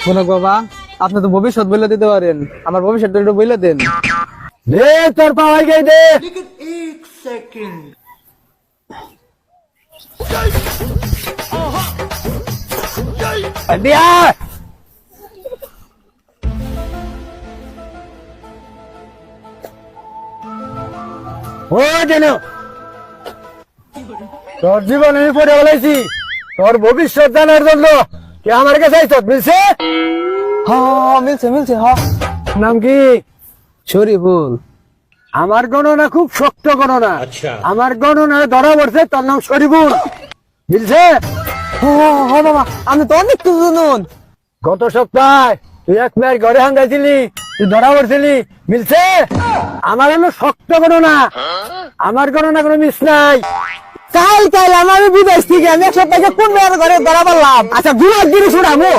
কনক বাবা, আপনি তো ভবিষ্যৎ বলে দিতে পারেন, আমার ভবিষ্যৎটা একটু বলে দেন। দে তোর পাওয়াই গেই দে। দিয়া ও যেন তোর জীবন আমি পড়ে বলেছি, তোর ভবিষ্যৎ জানার জন্য তুই আমার কাছে আইছ, মিলছে? হ্যাঁ মিলছে মিলছে, হ্যাঁ। নাম কি? শরীফুল। আমার গণনা খুব শক্ত গণনা, আমার গণনা ধরা পড়ছে, তোর নাম শরীফুল, মিলছে? হ্যাঁ বাবা, আমি তো অনেক কিছু জানুন। গত সপ্তাহে তুই এক মেয়ের ঘরে হাঙ্গাইছিলি, তুই ধরা পড়ছিলি, মিলছে? আমার হলো শক্ত গণনা, আমার গণনা কোনো মিস নাই। কাল কাল আমার বিদেশ থেকে আমি এক সপ্তাহে কোন মেয়ের ঘরে ধরা পড়লাম। আচ্ছা 2 মাস দিনে শুনাবো।